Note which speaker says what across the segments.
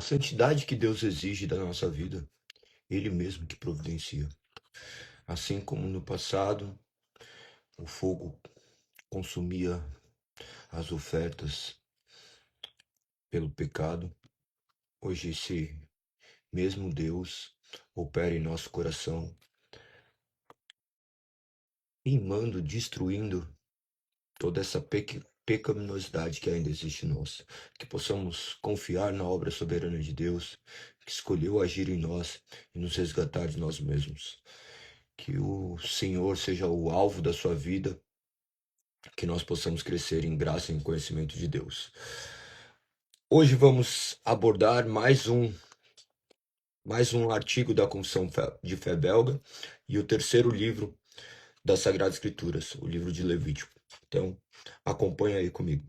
Speaker 1: santidade que Deus exige da nossa vida, Ele mesmo que providencia. Assim como no passado o fogo consumia as ofertas pelo pecado, hoje esse mesmo Deus opera em nosso coração, queimando, destruindo toda essa pecaminosidade que ainda existe em nós. Que possamos confiar na obra soberana de Deus, que escolheu agir em nós e nos resgatar de nós mesmos. Que o Senhor seja o alvo da sua vida, que nós possamos crescer em graça e em conhecimento de Deus. Hoje vamos abordar mais um artigo da Confissão de Fé Belga e o terceiro livro das Sagradas Escrituras, o livro de Levítico. Então, acompanha aí comigo.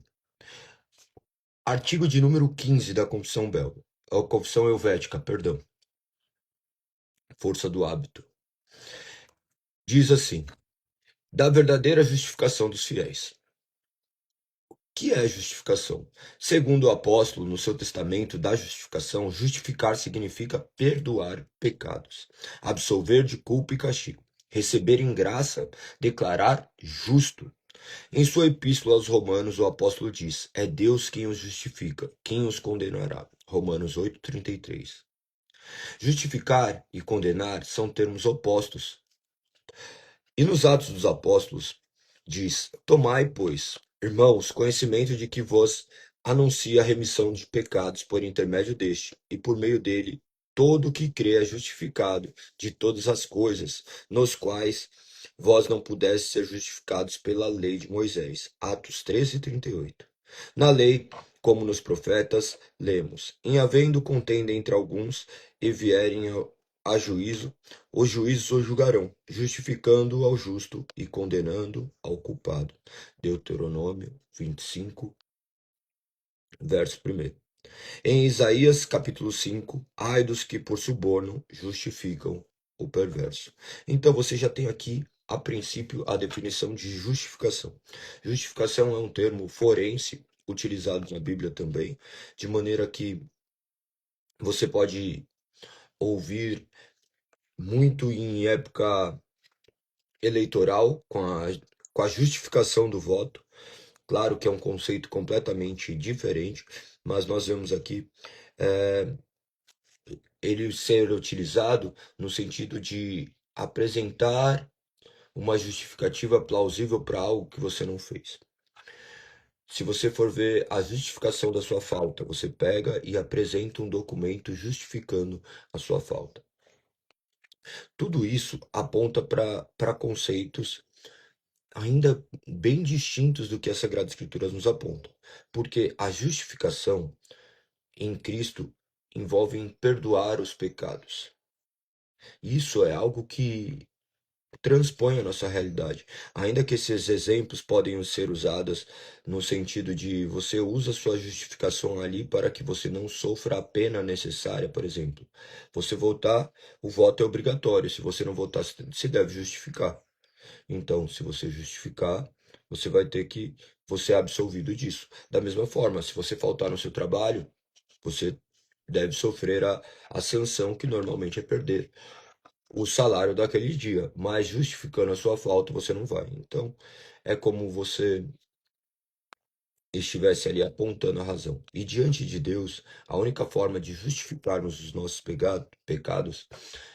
Speaker 1: Artigo de número 15 da Confissão Belga. A Confissão Helvética, perdão. Força do hábito. Diz assim: da verdadeira justificação dos fiéis. O que é justificação? Segundo o apóstolo, no seu testamento da justificação, justificar significa perdoar pecados, absolver de culpa e castigo, receber em graça, declarar justo. Em sua epístola aos Romanos, o apóstolo diz: é Deus quem os justifica, quem os condenará. Romanos 8:33. Justificar e condenar são termos opostos. E nos Atos dos Apóstolos diz: tomai, pois, irmãos, conhecimento de que vos anuncia a remissão de pecados por intermédio deste, e por meio dele todo o que crê é justificado de todas as coisas, nos quais vós não pudestes ser justificados pela lei de Moisés. Atos 13:38. Na lei, como nos profetas, lemos: em havendo contenda entre alguns e vierem a juízo, os juízes o julgarão, justificando ao justo e condenando ao culpado. Deuteronômio 25, verso 1. Em Isaías capítulo 5, ai dos que por suborno justificam o perverso. Então você já tem aqui, a princípio, a definição de justificação. Justificação é um termo forense, utilizado na Bíblia também, de maneira que você pode ouvir muito em época eleitoral com a justificação do voto. Claro que é um conceito completamente diferente, mas nós vemos aqui ele ser utilizado no sentido de apresentar uma justificativa plausível para algo que você não fez. Se você for ver a justificação da sua falta, você pega e apresenta um documento justificando a sua falta. Tudo isso aponta para conceitos ainda bem distintos do que as Sagradas Escrituras nos apontam. Porque a justificação em Cristo envolve perdoar os pecados. Isso é algo que transpõe a nossa realidade. Ainda que esses exemplos podem ser usados no sentido de você usa sua justificação ali para que você não sofra a pena necessária, por exemplo. Você votar, o voto é obrigatório. Se você não votar, se deve justificar. Então, se você justificar, você vai ter que você é absolvido disso. Da mesma forma, se você faltar no seu trabalho, você deve sofrer a sanção, que normalmente é perder o salário daquele dia, mas justificando a sua falta, você não vai. Então, é como você estivesse ali apontando a razão. E diante de Deus, a única forma de justificarmos os nossos pecados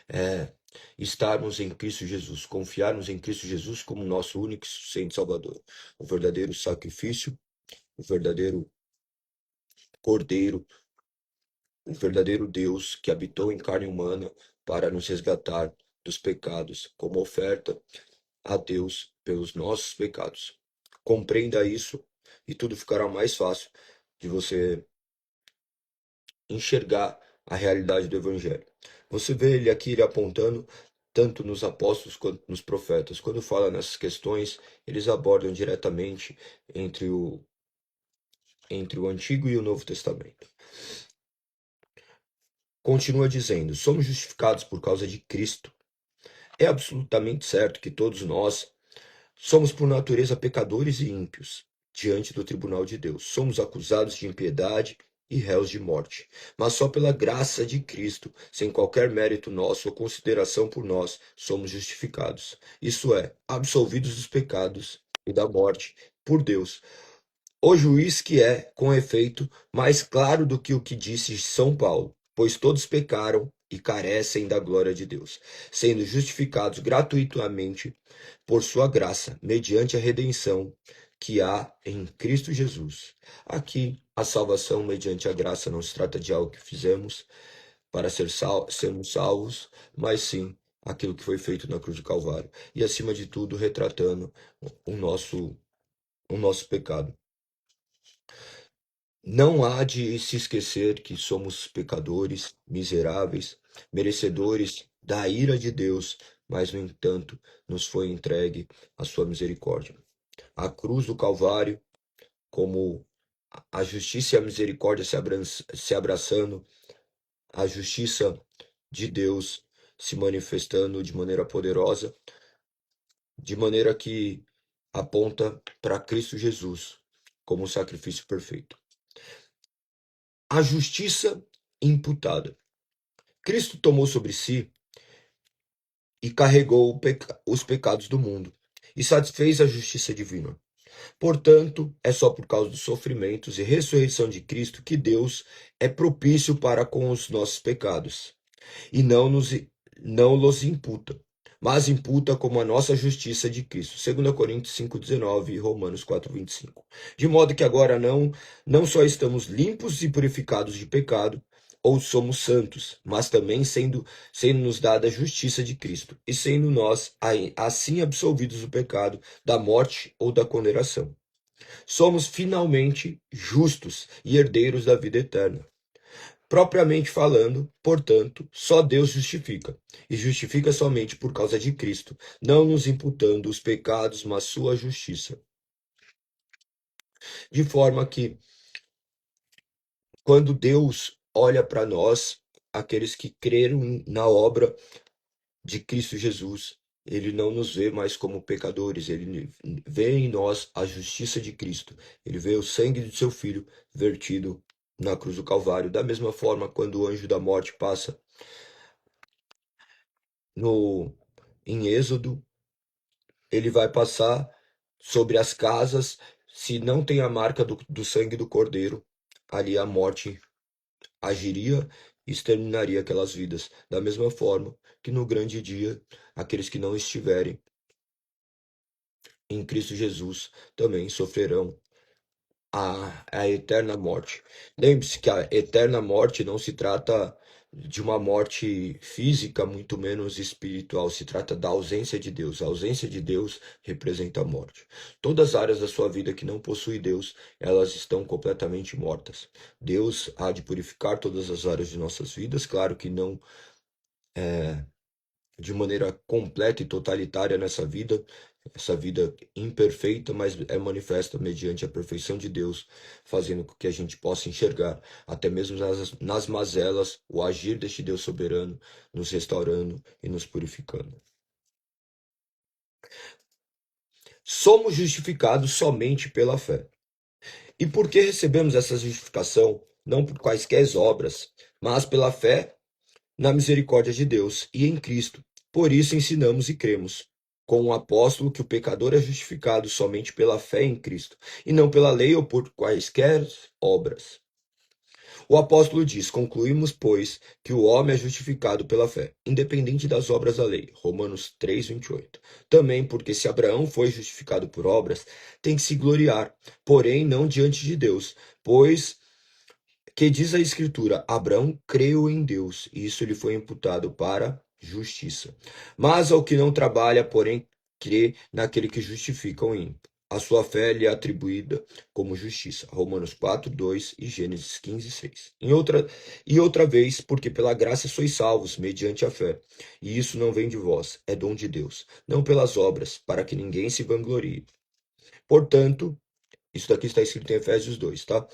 Speaker 1: é estarmos em Cristo Jesus, confiarmos em Cristo Jesus como nosso único e suficiente Salvador, o verdadeiro sacrifício, o verdadeiro Cordeiro, o verdadeiro Deus que habitou em carne humana para nos resgatar dos pecados, como oferta a Deus pelos nossos pecados. Compreenda isso e tudo ficará mais fácil de você enxergar a realidade do Evangelho. Você vê ele apontando tanto nos apóstolos quanto nos profetas. Quando fala nessas questões, eles abordam diretamente entre o Antigo e o Novo Testamento. Continua dizendo: somos justificados por causa de Cristo. É absolutamente certo que todos nós somos por natureza pecadores e ímpios diante do tribunal de Deus. Somos acusados de impiedade e réus de morte. Mas só pela graça de Cristo, sem qualquer mérito nosso ou consideração por nós, somos justificados. Isso é, absolvidos dos pecados e da morte por Deus. O juiz que é, com efeito, mais claro do que o que disse São Paulo, pois todos pecaram e carecem da glória de Deus, sendo justificados gratuitamente por sua graça, mediante a redenção que há em Cristo Jesus. Aqui, a salvação mediante a graça não se trata de algo que fizemos para sermos salvos, mas sim aquilo que foi feito na cruz do Calvário. E, acima de tudo, retratando o nosso pecado. Não há de se esquecer que somos pecadores, miseráveis, merecedores da ira de Deus, mas, no entanto, nos foi entregue a sua misericórdia. A cruz do Calvário, como a justiça e a misericórdia se abraçando, a justiça de Deus se manifestando de maneira poderosa, de maneira que aponta para Cristo Jesus como o sacrifício perfeito. A justiça imputada. Cristo tomou sobre si e carregou os pecados do mundo e satisfez a justiça divina. Portanto, é só por causa dos sofrimentos e ressurreição de Cristo que Deus é propício para com os nossos pecados e não los imputa, mas imputa como a nossa justiça de Cristo. 2 Coríntios 5,19 e Romanos 4,25. De modo que agora não só estamos limpos e purificados de pecado, ou somos santos, mas também sendo nos dada a justiça de Cristo, e sendo nós assim absolvidos do pecado, da morte ou da condenação. Somos finalmente justos e herdeiros da vida eterna. Propriamente falando, portanto, só Deus justifica, e justifica somente por causa de Cristo, não nos imputando os pecados, mas sua justiça. De forma que, quando Deus olha para nós, aqueles que creram na obra de Cristo Jesus, ele não nos vê mais como pecadores, ele vê em nós a justiça de Cristo, ele vê o sangue de seu Filho vertido na cruz do Calvário. Da mesma forma, quando o anjo da morte passa em Êxodo, ele vai passar sobre as casas, se não tem a marca do sangue do Cordeiro, ali a morte agiria e exterminaria aquelas vidas. Da mesma forma que no grande dia, aqueles que não estiverem em Cristo Jesus também sofrerão a eterna morte. Lembre-se que a eterna morte não se trata de uma morte física, muito menos espiritual, se trata da ausência de Deus. A ausência de Deus representa a morte. Todas as áreas da sua vida que não possuem Deus, elas estão completamente mortas. Deus há de purificar todas as áreas de nossas vidas, claro que não de maneira completa e totalitária nessa vida, essa vida imperfeita, mas é manifesta mediante a perfeição de Deus, fazendo com que a gente possa enxergar, até mesmo nas mazelas, o agir deste Deus soberano, nos restaurando e nos purificando. Somos justificados somente pela fé. E por que recebemos essa justificação? Não por quaisquer obras, mas pela fé na misericórdia de Deus e em Cristo. Por isso ensinamos e cremos, com o apóstolo, que o pecador é justificado somente pela fé em Cristo, e não pela lei ou por quaisquer obras. O apóstolo diz: concluímos, pois, que o homem é justificado pela fé, independente das obras da lei. Romanos 3:28. Também porque se Abraão foi justificado por obras, tem que se gloriar, porém não diante de Deus, pois que diz a Escritura: Abraão creu em Deus, e isso lhe foi imputado para justiça. Mas ao que não trabalha, porém, crê naquele que justifica o ímpio. A sua fé lhe é atribuída como justiça. Romanos 4:2 e Gênesis 15:6. Outra vez, porque pela graça sois salvos, mediante a fé. E isso não vem de vós, é dom de Deus, não pelas obras, para que ninguém se vanglorie. Portanto, isso daqui está escrito em Efésios 2, tá?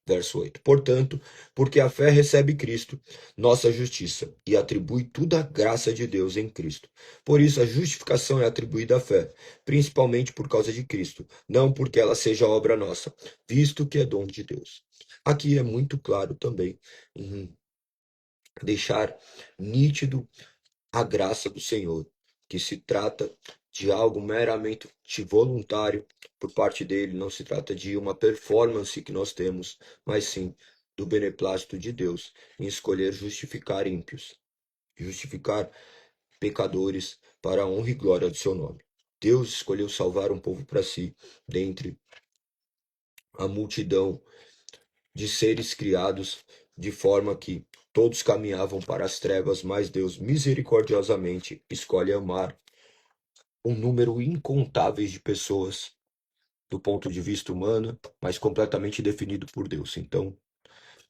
Speaker 1: Verso 8. Portanto, porque a fé recebe Cristo, nossa justiça, e atribui toda a graça de Deus em Cristo. Por isso, a justificação é atribuída à fé, principalmente por causa de Cristo, não porque ela seja obra nossa, visto que é dom de Deus. Aqui é muito claro também em deixar nítido a graça do Senhor, que se trata de algo meramente voluntário por parte dele, não se trata de uma performance que nós temos, mas sim do beneplácito de Deus em escolher justificar ímpios, justificar pecadores para a honra e glória do seu nome. Deus escolheu salvar um povo para si, dentre a multidão de seres criados, de forma que todos caminhavam para as trevas, mas Deus misericordiosamente escolhe amar um número incontável de pessoas do ponto de vista humano, mas completamente definido por Deus. Então,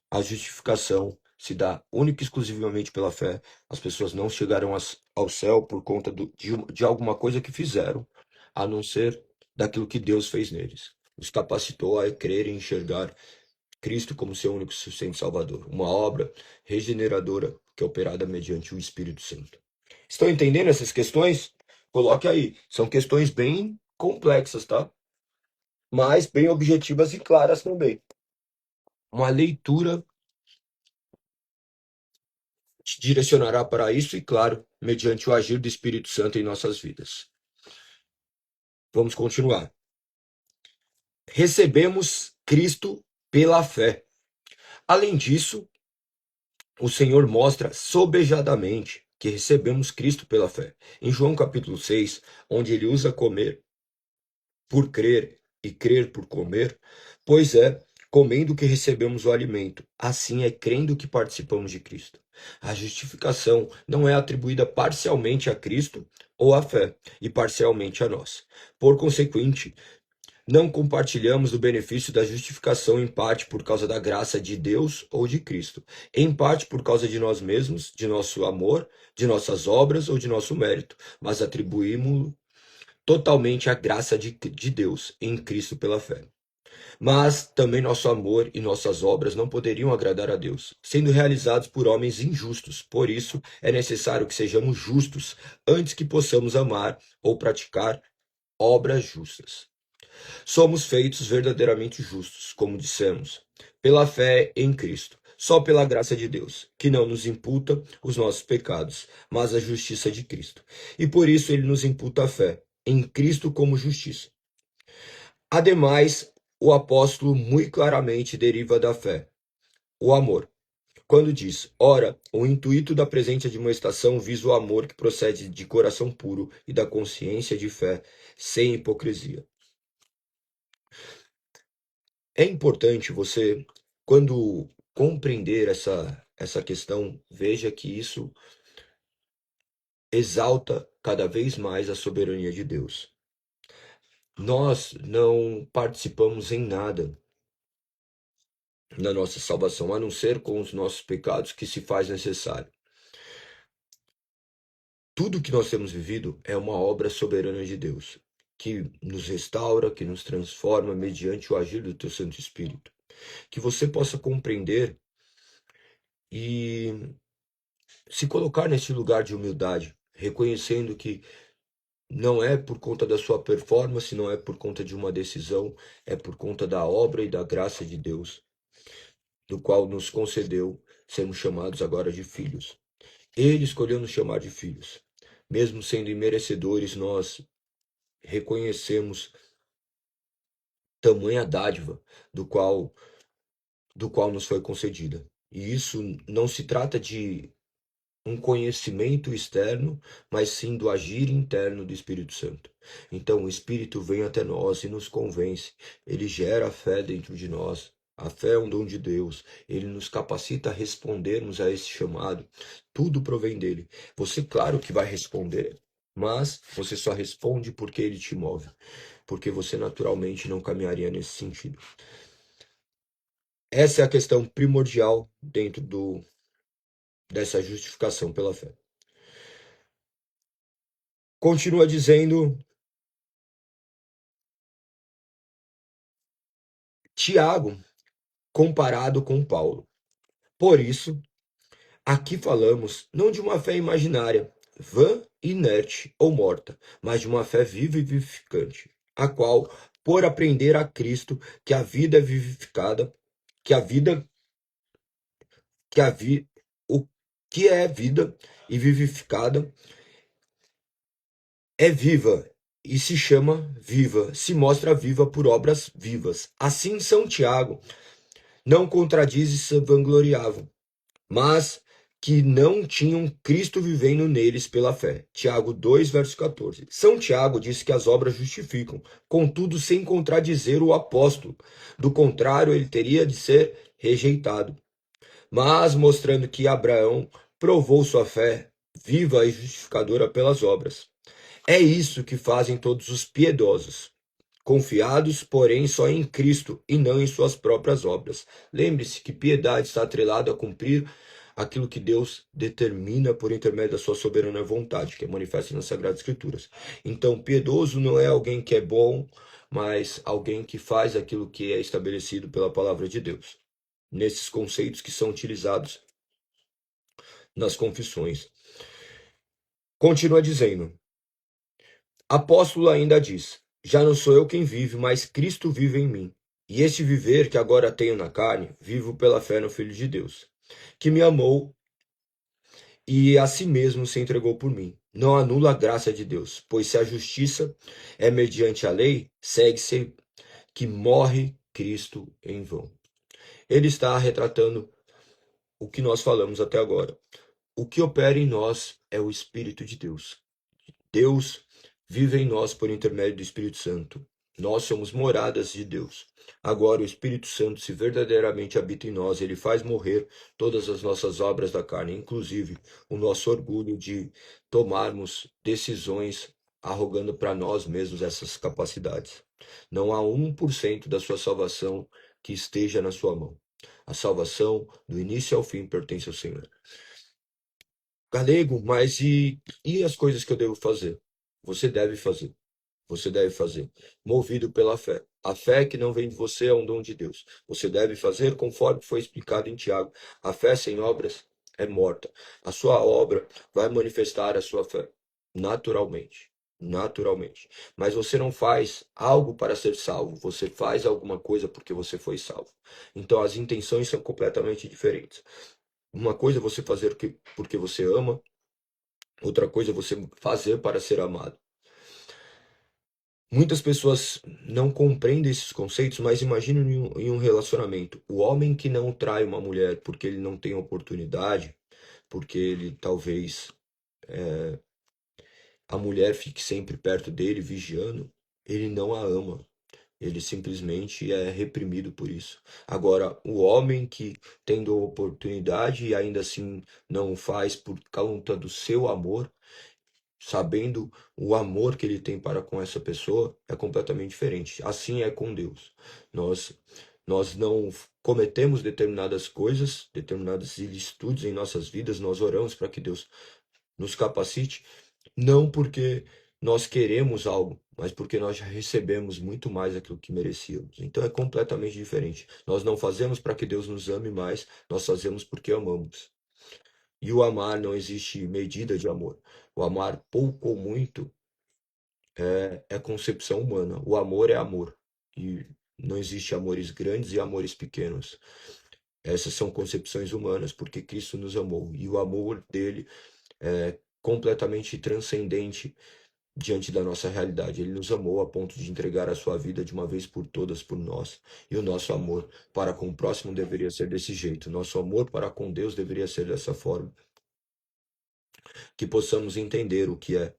Speaker 1: a justificação se dá única e exclusivamente pela fé. As pessoas não chegaram ao céu por conta de alguma coisa que fizeram, a não ser daquilo que Deus fez neles. Os capacitou a crer e enxergar Cristo como seu único e suficiente Salvador. Uma obra regeneradora que é operada mediante o Espírito Santo. Estão entendendo essas questões? Coloque aí. São questões bem complexas, tá? Mas bem objetivas e claras também. Uma leitura te direcionará para isso e, claro, mediante o agir do Espírito Santo em nossas vidas. Vamos continuar. Recebemos Cristo pela fé. Além disso, o Senhor mostra sobejadamente que recebemos Cristo pela fé. Em João capítulo 6, onde ele usa comer por crer e crer por comer, pois é comendo que recebemos o alimento, assim é crendo que participamos de Cristo. A justificação não é atribuída parcialmente a Cristo ou à fé, e parcialmente a nós. Por consequente, não compartilhamos o benefício da justificação em parte por causa da graça de Deus ou de Cristo, em parte por causa de nós mesmos, de nosso amor, de nossas obras ou de nosso mérito, mas atribuímos totalmente a graça de Deus em Cristo pela fé. Mas também nosso amor e nossas obras não poderiam agradar a Deus, sendo realizados por homens injustos. Por isso, é necessário que sejamos justos antes que possamos amar ou praticar obras justas. Somos feitos verdadeiramente justos, como dissemos, pela fé em Cristo, só pela graça de Deus, que não nos imputa os nossos pecados, mas a justiça de Cristo. E por isso ele nos imputa a fé em Cristo como justiça. Ademais, o apóstolo muito claramente deriva da fé, o amor. Quando diz, ora, o intuito da presente admoestação visa o amor que procede de coração puro e da consciência de fé, sem hipocrisia. É importante você, quando compreender essa questão, veja que isso exalta cada vez mais a soberania de Deus. Nós não participamos em nada na nossa salvação, a não ser com os nossos pecados que se faz necessário. Tudo que nós temos vivido é uma obra soberana de Deus, que nos restaura, que nos transforma mediante o agir do teu Santo Espírito. Que você possa compreender e se colocar nesse lugar de humildade, reconhecendo que não é por conta da sua performance, não é por conta de uma decisão, é por conta da obra e da graça de Deus, do qual nos concedeu sermos chamados agora de filhos. Ele escolheu nos chamar de filhos. Mesmo sendo imerecedores, nós reconhecemos tamanha dádiva do qual nos foi concedida. E isso não se trata de um conhecimento externo, mas sim do agir interno do Espírito Santo. Então, o Espírito vem até nós e nos convence. Ele gera a fé dentro de nós. A fé é um dom de Deus. Ele nos capacita a respondermos a esse chamado. Tudo provém dele. Você, claro que vai responder, mas você só responde porque ele te move. Porque você naturalmente não caminharia nesse sentido. Essa é a questão primordial dentro dessa justificação pela fé. Continua dizendo Tiago, comparado com Paulo. Por isso, aqui falamos não de uma fé imaginária, vã, inerte ou morta, mas de uma fé viva e vivificante, a qual, por aprender a Cristo, que a vida é vivificada, que a vida, que a vi, o que é vida e vivificada é viva e se chama viva, se mostra viva por obras vivas. Assim, São Tiago não contradiz e se vangloriavam, mas que não tinham Cristo vivendo neles pela fé. Tiago 2, verso 14. São Tiago diz que as obras justificam, contudo, sem contradizer o apóstolo. Do contrário, ele teria de ser rejeitado. Mas mostrando que Abraão provou sua fé viva e justificadora pelas obras. É isso que fazem todos os piedosos, confiados, porém, só em Cristo e não em suas próprias obras. Lembre-se que piedade está atrelada a cumprir aquilo que Deus determina por intermédio da sua soberana vontade, que é manifesta nas Sagradas Escrituras. Então, piedoso não é alguém que é bom, mas alguém que faz aquilo que é estabelecido pela palavra de Deus. Nesses conceitos que são utilizados nas confissões. Continua dizendo: apóstolo ainda diz: já não sou eu quem vive, mas Cristo vive em mim. E este viver que agora tenho na carne, vivo pela fé no Filho de Deus, que me amou e a si mesmo se entregou por mim. Não anula a graça de Deus, pois se a justiça é mediante a lei, segue-se que morre Cristo em vão. Ele está retratando o que nós falamos até agora. O que opera em nós é o Espírito de Deus. Deus vive em nós por intermédio do Espírito Santo. Nós somos moradas de Deus. Agora, o Espírito Santo, se verdadeiramente habita em nós, ele faz morrer todas as nossas obras da carne, inclusive o nosso orgulho de tomarmos decisões arrogando para nós mesmos essas capacidades. Não há 1% da sua salvação que esteja na sua mão. A salvação, do início ao fim, pertence ao Senhor. Galego, mas e as coisas que eu devo fazer? Você deve fazer. Você deve fazer. Movido pela fé. A fé que não vem de você é um dom de Deus. Você deve fazer conforme foi explicado em Tiago. A fé sem obras é morta. A sua obra vai manifestar a sua fé. Naturalmente. Naturalmente. Mas você não faz algo para ser salvo. Você faz alguma coisa porque você foi salvo. Então as intenções são completamente diferentes. Uma coisa é você fazer porque você ama, outra coisa é você fazer para ser amado. Muitas pessoas não compreendem esses conceitos, mas imaginem em um relacionamento. O homem que não trai uma mulher porque ele não tem oportunidade, porque ele talvez a mulher fique sempre perto dele, vigiando, ele não a ama. Ele simplesmente é reprimido por isso. Agora, o homem que tendo a oportunidade e ainda assim não o faz por conta do seu amor, sabendo o amor que ele tem para com essa pessoa, é completamente diferente. Assim é com Deus. Nós nós não cometemos determinadas coisas, determinadas ilicitudes em nossas vidas, nós oramos para que Deus nos capacite, não porque nós queremos algo, mas porque nós já recebemos muito mais daquilo que merecíamos. Então é completamente diferente. Nós não fazemos para que Deus nos ame mais, nós fazemos porque amamos. E o amar não existe medida de amor. O amar pouco ou muito é concepção humana. O amor é amor. E não existe amores grandes e amores pequenos. Essas são concepções humanas, porque Cristo nos amou. E o amor dele é completamente transcendente diante da nossa realidade. Ele nos amou a ponto de entregar a sua vida de uma vez por todas por nós. E o nosso amor para com o próximo deveria ser desse jeito. Nosso amor para com Deus deveria ser dessa forma. Que possamos entender o que é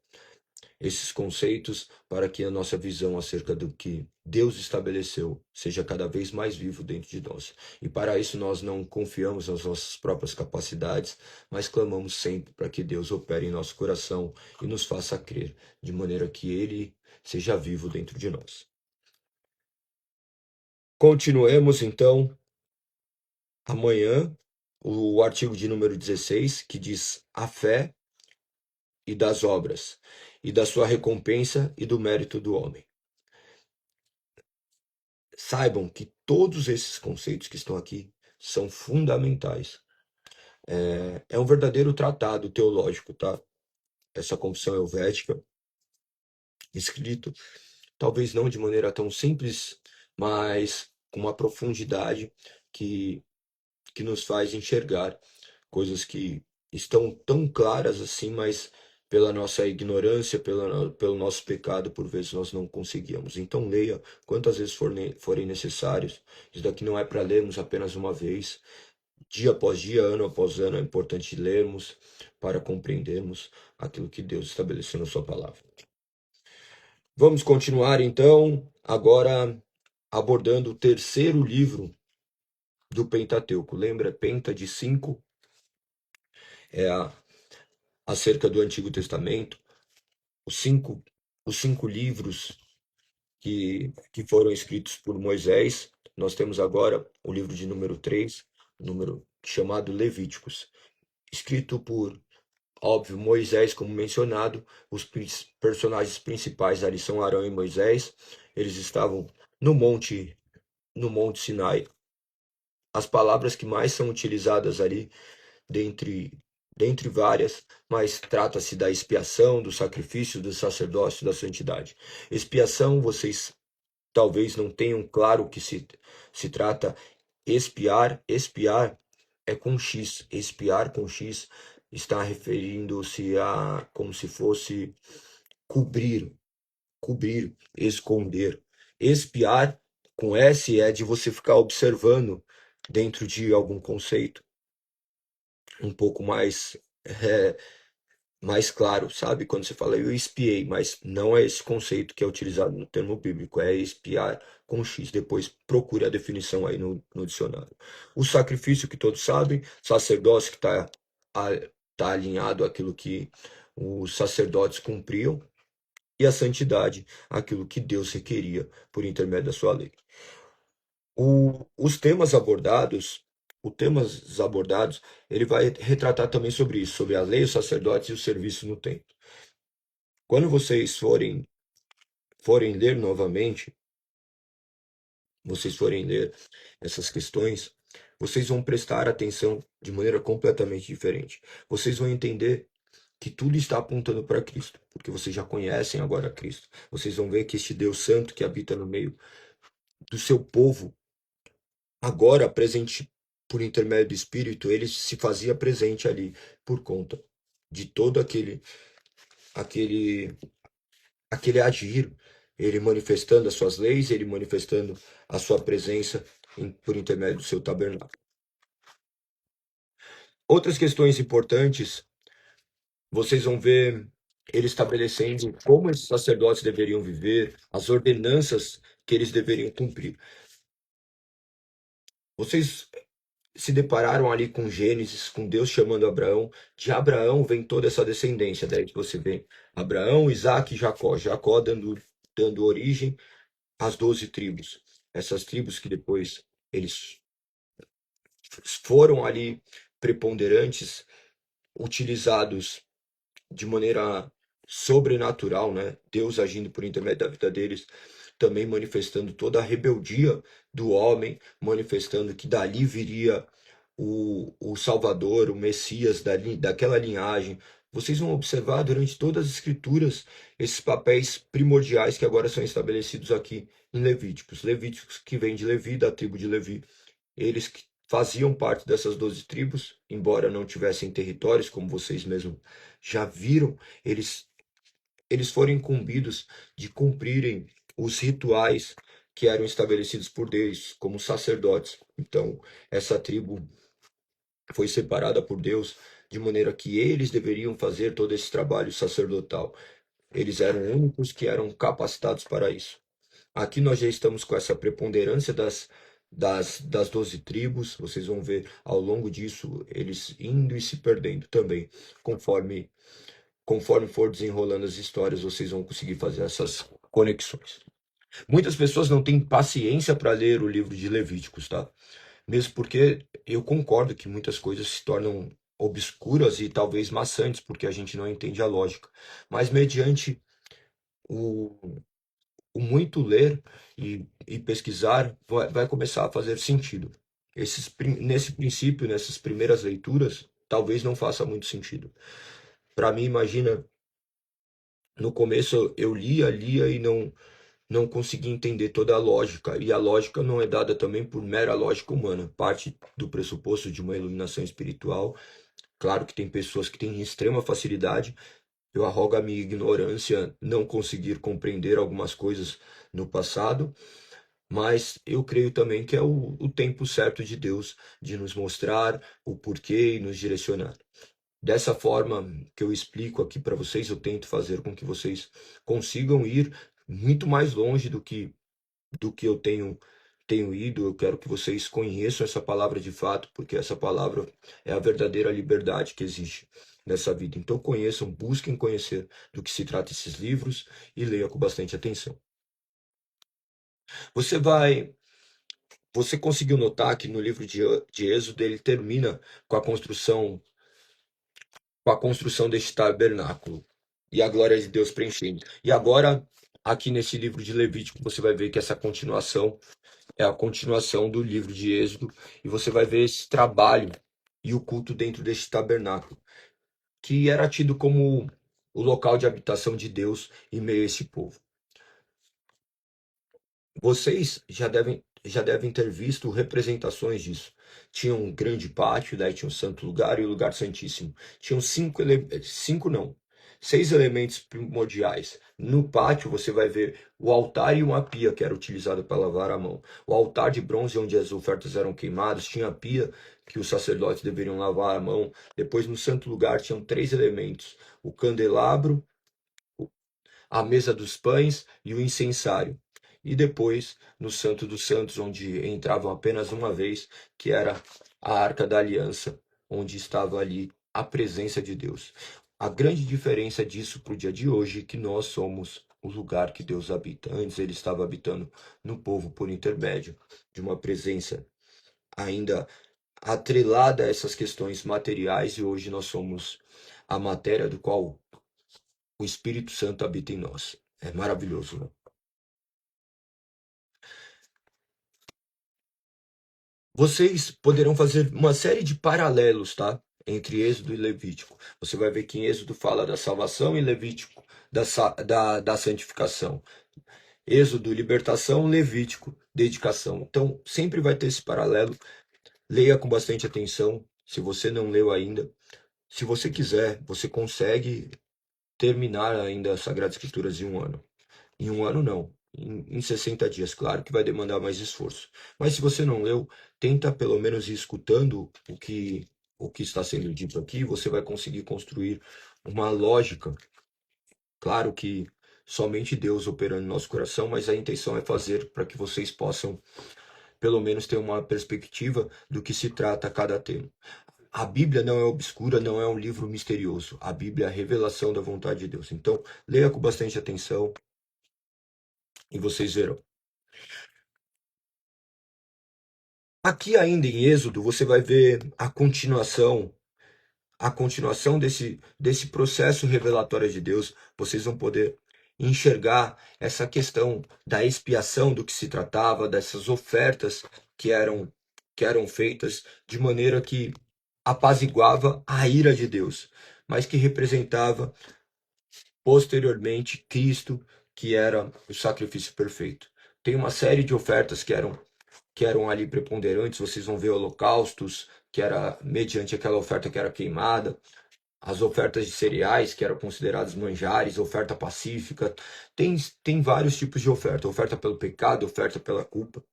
Speaker 1: esses conceitos para que a nossa visão acerca do que Deus estabeleceu seja cada vez mais vivo dentro de nós. E para isso nós não confiamos nas nossas próprias capacidades, mas clamamos sempre para que Deus opere em nosso coração e nos faça crer, de maneira que Ele seja vivo dentro de nós. Continuemos então amanhã o artigo de número 16, que diz a fé e das obras, e da sua recompensa e do mérito do homem. Saibam que todos esses conceitos que estão aqui são fundamentais. É um verdadeiro tratado teológico, tá? Essa confissão helvética, escrito, talvez não de maneira tão simples, mas com uma profundidade que, que nos faz enxergar coisas que estão tão claras assim, mas pela nossa ignorância, pelo nosso pecado, por vezes nós não conseguimos. Então leia quantas vezes forem necessários. Isso daqui não é para lermos apenas uma vez, dia após dia, ano após ano. É importante lermos para compreendermos aquilo que Deus estabeleceu na sua palavra. Vamos continuar então, agora abordando o terceiro livro do Pentateuco. Lembra, Penta de 5 é acerca do Antigo Testamento, os cinco livros que foram escritos por Moisés. Nós temos agora o livro de número 3, número chamado Levíticos, escrito por, óbvio, Moisés, como mencionado. Os personagens principais ali são Arão e Moisés. Eles estavam no Monte Sinai. As palavras que mais são utilizadas ali, dentre várias, mas trata-se da expiação, do sacrifício, do sacerdócio, da santidade. Expiação, vocês talvez não tenham claro o que se trata. Espiar é com X. Espiar com X está referindo-se a como se fosse cobrir, esconder. Espiar com S é de você ficar observando dentro de algum conceito um pouco mais claro, sabe? Quando você fala eu espiei, mas não é esse conceito que é utilizado no termo bíblico, é espiar com X. Depois procure a definição aí no dicionário. O sacrifício, que todos sabem, sacerdócio, que tá alinhado àquilo que os sacerdotes cumpriam, e a santidade, aquilo que Deus requeria por intermédio da sua lei. Os temas abordados, ele vai retratar também sobre isso, sobre a lei, os sacerdotes e o serviço no templo. Quando vocês forem ler novamente, essas questões, vocês vão prestar atenção de maneira completamente diferente. Vocês vão entender que tudo está apontando para Cristo, porque vocês já conhecem agora Cristo. Vocês vão ver que este Deus Santo que habita no meio do seu povo, agora presente por intermédio do Espírito, ele se fazia presente ali por conta de todo aquele agir, ele manifestando as suas leis, ele manifestando a sua presença por intermédio do seu tabernáculo. Outras questões importantes, vocês vão ver ele estabelecendo como esses sacerdotes deveriam viver, as ordenanças que eles deveriam cumprir. Vocês se depararam ali com Gênesis, com Deus chamando Abraão. De Abraão vem toda essa descendência, daí que você vê Abraão, Isaac e Jacó. Jacó dando origem às 12 tribos. Essas tribos que depois eles foram ali preponderantes, utilizados de maneira sobrenatural, né? Deus agindo por intermédio da vida deles, também manifestando toda a rebeldia do homem, manifestando que dali viria o Salvador, o Messias daquela linhagem. Vocês vão observar durante todas as Escrituras esses papéis primordiais que agora são estabelecidos aqui em Levíticos. Levíticos que vem de Levi, da tribo de Levi. Eles que faziam parte dessas 12 tribos, embora não tivessem territórios, como vocês mesmos já viram, eles foram incumbidos de cumprirem os rituais que eram estabelecidos por Deus, como sacerdotes. Então, essa tribo foi separada por Deus de maneira que eles deveriam fazer todo esse trabalho sacerdotal. Eles eram únicos que eram capacitados para isso. Aqui nós já estamos com essa preponderância das 12 tribos. Vocês vão ver ao longo disso eles indo e se perdendo também. Conforme for desenrolando as histórias, vocês vão conseguir fazer essas conexões. Muitas pessoas não têm paciência para ler o livro de Levíticos, tá? Mesmo porque eu concordo que muitas coisas se tornam obscuras e talvez maçantes, porque a gente não entende a lógica. Mas mediante o muito ler e pesquisar, vai começar a fazer sentido. Nesse princípio, nessas primeiras leituras, talvez não faça muito sentido. Para mim, imagina, no começo eu lia e não consegui entender toda a lógica, e a lógica não é dada também por mera lógica humana, parte do pressuposto de uma iluminação espiritual. Claro que tem pessoas que têm extrema facilidade, eu arrogo a minha ignorância não conseguir compreender algumas coisas no passado, mas eu creio também que é o tempo certo de Deus de nos mostrar o porquê e nos direcionar. Dessa forma que eu explico aqui para vocês, eu tento fazer com que vocês consigam ir muito mais longe do que eu tenho ido. Eu quero que vocês conheçam essa palavra de fato, porque essa palavra é a verdadeira liberdade que existe nessa vida. Então conheçam, busquem conhecer do que se trata esses livros e leia com bastante atenção. Você vai, você conseguiu notar que no livro de Êxodo ele termina com a construção deste tabernáculo e a glória de Deus preenchendo. E agora, aqui nesse livro de Levítico, você vai ver que essa continuação é a continuação do livro de Êxodo, e você vai ver esse trabalho e o culto dentro deste tabernáculo, que era tido como o local de habitação de Deus em meio a esse povo. Vocês já devem ter visto representações disso. Tinha um grande pátio, daí tinha o santo lugar e o lugar santíssimo. Tinham cinco não, 6 elementos primordiais. No pátio você vai ver o altar e uma pia que era utilizada para lavar a mão. O altar de bronze onde as ofertas eram queimadas, tinha a pia que os sacerdotes deveriam lavar a mão. Depois no santo lugar tinham 3 elementos: o candelabro, a mesa dos pães e o incensário. E depois, no Santo dos Santos, onde entravam apenas uma vez, que era a Arca da Aliança, onde estava ali a presença de Deus. A grande diferença disso para o dia de hoje é que nós somos o lugar que Deus habita. Antes ele estava habitando no povo por intermédio de uma presença ainda atrelada a essas questões materiais, e hoje nós somos a matéria do qual o Espírito Santo habita em nós. É maravilhoso, né? Vocês poderão fazer uma série de paralelos, tá? Entre Êxodo e Levítico. Você vai ver que em Êxodo fala da salvação e Levítico da santificação. Êxodo, libertação, Levítico, dedicação. Então, sempre vai ter esse paralelo. Leia com bastante atenção. Se você não leu ainda, se você quiser, você consegue terminar ainda as Sagradas Escrituras em um ano. Em um ano, não. Em 60 dias, claro que vai demandar mais esforço. Mas se você não leu, tenta pelo menos ir escutando o que está sendo dito aqui, você vai conseguir construir uma lógica. Claro que somente Deus operando no nosso coração, mas a intenção é fazer para que vocês possam, pelo menos, ter uma perspectiva do que se trata cada tema. A Bíblia não é obscura, não é um livro misterioso. A Bíblia é a revelação da vontade de Deus. Então, leia com bastante atenção e vocês verão. Aqui ainda em Êxodo, você vai ver a continuação desse processo revelatório de Deus. Vocês vão poder enxergar essa questão da expiação, do que se tratava, dessas ofertas que eram feitas de maneira que apaziguava a ira de Deus, mas que representava posteriormente Cristo, que era o sacrifício perfeito. Tem uma série de ofertas que eram ali preponderantes. Vocês vão ver holocaustos, que era mediante aquela oferta que era queimada, as ofertas de cereais, que eram consideradas manjares, oferta pacífica. Tem vários tipos de oferta: oferta pelo pecado, oferta pela culpa.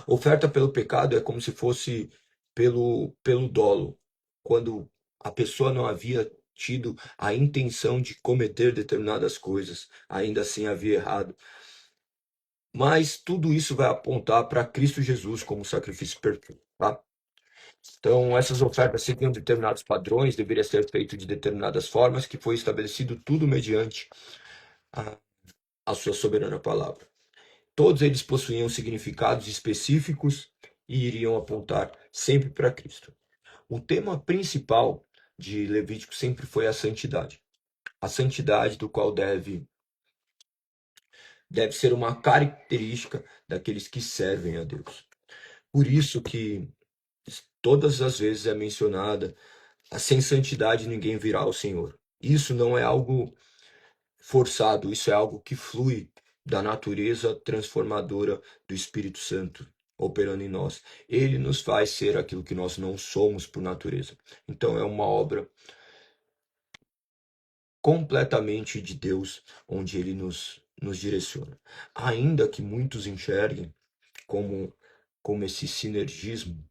Speaker 1: Oferta pelo pecado é como se fosse pelo dolo, quando a pessoa não havia tido a intenção de cometer determinadas coisas, ainda assim havia errado. Mas tudo isso vai apontar para Cristo Jesus como sacrifício perfeito, tá? Então, essas ofertas seguiam determinados padrões, deveria ser feito de determinadas formas, que foi estabelecido tudo mediante a, a sua soberana palavra. Todos eles possuíam significados específicos e iriam apontar sempre para Cristo. O tema principal de Levítico sempre foi a santidade. A santidade do qual deve ser uma característica daqueles que servem a Deus. Por isso que todas as vezes é mencionada: sem santidade ninguém virá ao Senhor. Isso não é algo forçado, isso é algo que flui da natureza transformadora do Espírito Santo operando em nós. Ele nos faz ser aquilo que nós não somos por natureza. Então é uma obra completamente de Deus, onde ele nos direciona. Ainda que muitos enxerguem como esse sinergismo,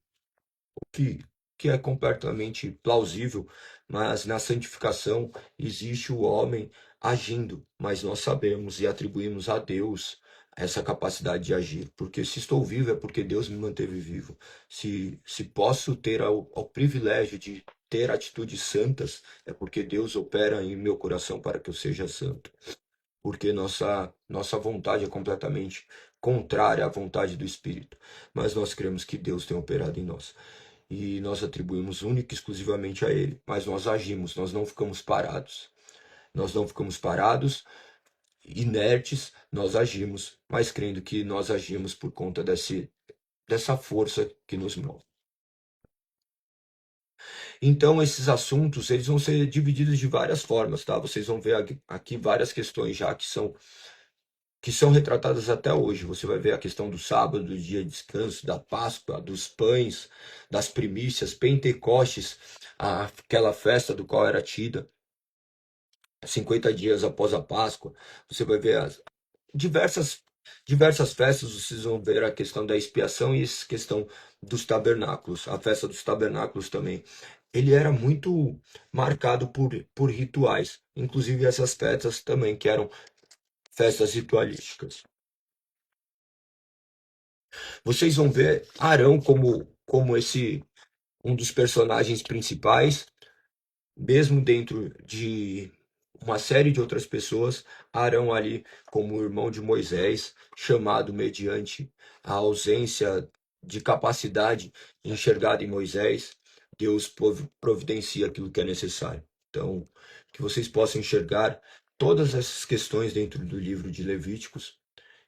Speaker 1: que, que é completamente plausível, mas na santificação existe o homem agindo, mas nós sabemos e atribuímos a Deus essa capacidade de agir, porque se estou vivo é porque Deus me manteve vivo. Se posso ter ao privilégio de ter atitudes santas, é porque Deus opera em meu coração para que eu seja santo, porque nossa vontade é completamente contrária à vontade do Espírito, mas nós cremos que Deus tem operado em nós e nós atribuímos única e exclusivamente a Ele, mas nós agimos, nós não ficamos parados. Nós não ficamos parados, inertes, nós agimos, mas crendo que nós agimos por conta dessa força que nos move. Então, esses assuntos, eles vão ser divididos de várias formas, tá? Vocês vão ver aqui várias questões já que são retratadas até hoje. Você vai ver a questão do sábado, do dia de descanso, da Páscoa, dos pães, das primícias, Pentecostes, aquela festa do qual era tida 50 dias após a Páscoa. Você vai ver as diversas festas, vocês vão ver a questão da expiação e a questão dos tabernáculos. A festa dos tabernáculos também. Ele era muito marcado por rituais, inclusive essas festas também, que eram festas ritualísticas. Vocês vão ver Arão como esse um dos personagens principais, mesmo dentro de uma série de outras pessoas, Arão ali como irmão de Moisés, chamado mediante a ausência de capacidade enxergada em Moisés, Deus providencia aquilo que é necessário. Então, que vocês possam enxergar todas essas questões dentro do livro de Levíticos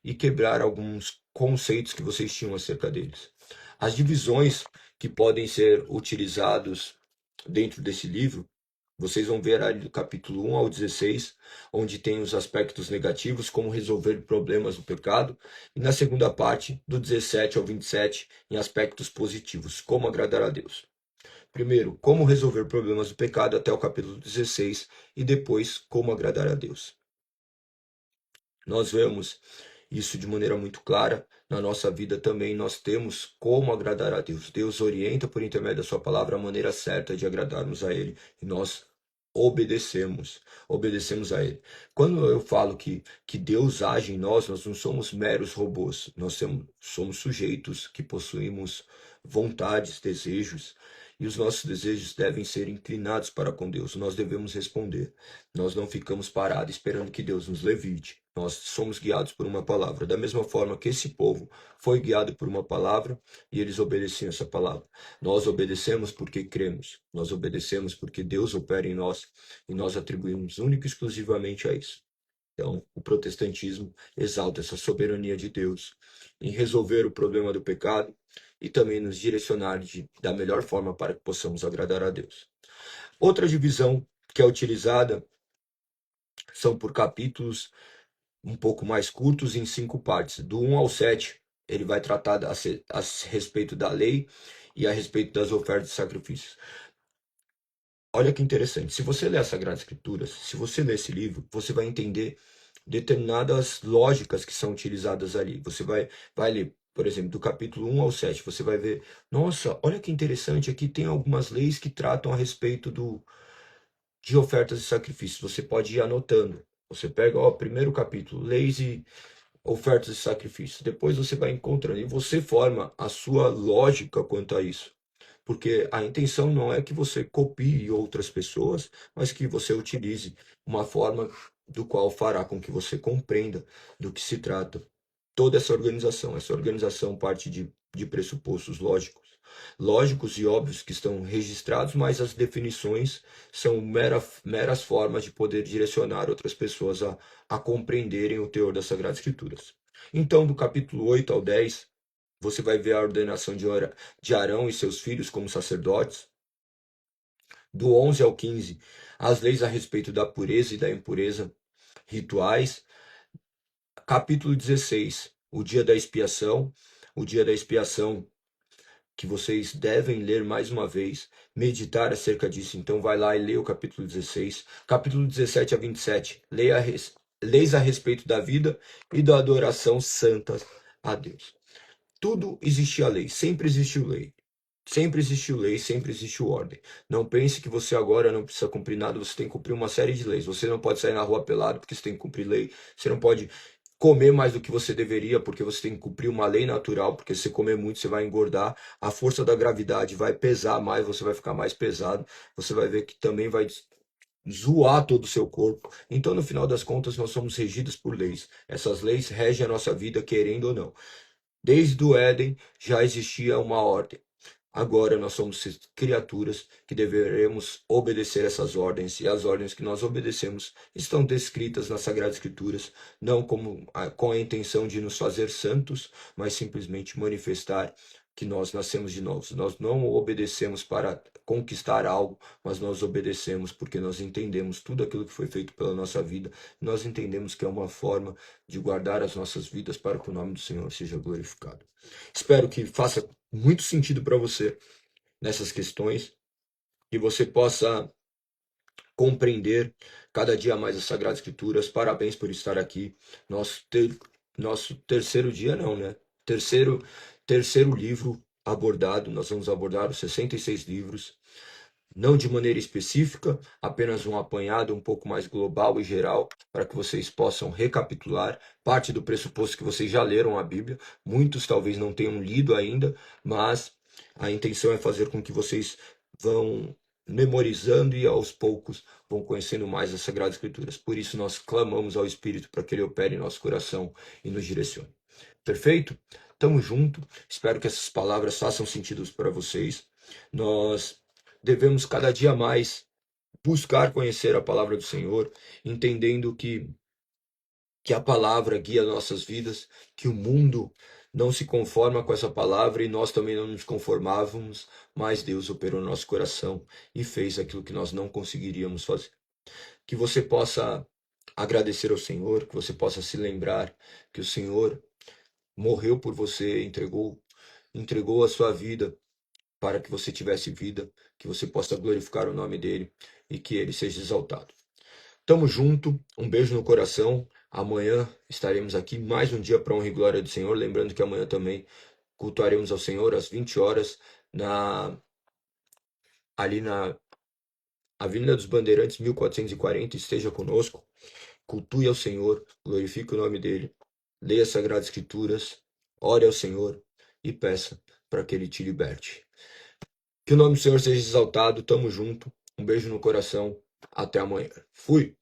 Speaker 1: e quebrar alguns conceitos que vocês tinham acerca deles. As divisões que podem ser utilizados dentro desse livro, vocês vão ver ali do capítulo 1 ao 16, onde tem os aspectos negativos, como resolver problemas do pecado, e na segunda parte, do 17 ao 27, em aspectos positivos, como agradar a Deus. Primeiro, como resolver problemas do pecado até o capítulo 16, e depois, como agradar a Deus. Nós vemos isso de maneira muito clara na nossa vida também. Nós temos como agradar a Deus. Deus orienta por intermédio da sua palavra a maneira certa de agradarmos a Ele. E nós obedecemos a Ele. Quando eu falo que Deus age em nós, nós não somos meros robôs. Nós somos sujeitos que possuímos vontades, desejos. E os nossos desejos devem ser inclinados para com Deus. Nós devemos responder. Nós não ficamos parados esperando que Deus nos levite. Nós somos guiados por uma palavra. Da mesma forma que esse povo foi guiado por uma palavra e eles obedeciam essa palavra. Nós obedecemos porque cremos. Nós obedecemos porque Deus opera em nós e nós atribuímos única e exclusivamente a isso. Então, o protestantismo exalta essa soberania de Deus em resolver o problema do pecado e também nos direcionar da melhor forma para que possamos agradar a Deus. Outra divisão que é utilizada são por capítulos um pouco mais curtos em 5 partes. Do 1 ao 7, ele vai tratar a respeito da lei e a respeito das ofertas e sacrifícios. Olha que interessante. Se você ler as Sagradas Escrituras, se você ler esse livro, você vai entender determinadas lógicas que são utilizadas ali. Você vai ler, por exemplo, do capítulo 1 ao 7, você vai ver, nossa, olha que interessante, aqui tem algumas leis que tratam a respeito de ofertas e sacrifícios. Você pode ir anotando. Você pega, ó, primeiro capítulo, leis e ofertas e sacrifícios. Depois você vai encontrando e você forma a sua lógica quanto a isso. Porque a intenção não é que você copie outras pessoas, mas que você utilize uma forma do qual fará com que você compreenda do que se trata toda essa organização. Essa organização parte de pressupostos lógicos e óbvios que estão registrados, mas as definições são meras formas de poder direcionar outras pessoas a compreenderem o teor das Sagradas Escrituras. Então, do capítulo 8 ao 10, você vai ver a ordenação de Arão e seus filhos como sacerdotes. Do 11 ao 15, as leis a respeito da pureza e da impureza, rituais. Capítulo 16, o dia da expiação. O dia da expiação que vocês devem ler mais uma vez, meditar acerca disso. Então vai lá e lê o capítulo 16. Capítulo 17 a 27. Leis a respeito da vida e da adoração santa a Deus. Tudo existia lei, sempre existiu lei. Sempre existiu lei, sempre existiu ordem. Não pense que você agora não precisa cumprir nada, você tem que cumprir uma série de leis. Você não pode sair na rua pelado porque você tem que cumprir lei. Você não pode comer mais do que você deveria porque você tem que cumprir uma lei natural, porque se você comer muito você vai engordar. A força da gravidade vai pesar mais, você vai ficar mais pesado. Você vai ver que também vai zoar todo o seu corpo. Então, no final das contas, nós somos regidos por leis. Essas leis regem a nossa vida, querendo ou não. Desde o Éden já existia uma ordem. Agora nós somos criaturas que deveremos obedecer essas ordens, e as ordens que nós obedecemos estão descritas nas Sagradas Escrituras, não com a intenção de nos fazer santos, mas simplesmente manifestar que nós nascemos de novo. Nós não obedecemos para conquistar algo, mas nós obedecemos porque nós entendemos tudo aquilo que foi feito pela nossa vida. Nós entendemos que é uma forma de guardar as nossas vidas para que o nome do Senhor seja glorificado. Espero que faça muito sentido para você nessas questões, que você possa compreender cada dia mais as Sagradas Escrituras. Parabéns por estar aqui. Nosso terceiro dia, não, né? Terceiro livro abordado. Nós vamos abordar os 66 livros, não de maneira específica, apenas um apanhado um pouco mais global e geral, para que vocês possam recapitular parte do pressuposto que vocês já leram a Bíblia. Muitos talvez não tenham lido ainda, mas a intenção é fazer com que vocês vão memorizando e aos poucos vão conhecendo mais as Sagradas Escrituras. Por isso nós clamamos ao Espírito para que ele opere em nosso coração e nos direcione. Perfeito? Tamo junto. Espero que essas palavras façam sentido para vocês. Nós devemos cada dia mais buscar conhecer a palavra do Senhor, entendendo que a palavra guia nossas vidas, que o mundo não se conforma com essa palavra e nós também não nos conformávamos, mas Deus operou no nosso coração e fez aquilo que nós não conseguiríamos fazer. Que você possa agradecer ao Senhor, que você possa se lembrar que o Senhor morreu por você, entregou a sua vida para que você tivesse vida, que você possa glorificar o nome dele e que ele seja exaltado. Tamo junto, um beijo no coração. Amanhã estaremos aqui mais um dia para honra e glória do Senhor. Lembrando que amanhã também cultuaremos ao Senhor às 20 horas ali na Avenida dos Bandeirantes, 1440. Esteja conosco, cultue ao Senhor, glorifique o nome dele, leia as Sagradas Escrituras, ore ao Senhor e peça para que ele te liberte. Que o nome do Senhor seja exaltado. Tamo junto. Um beijo no coração. Até amanhã. Fui.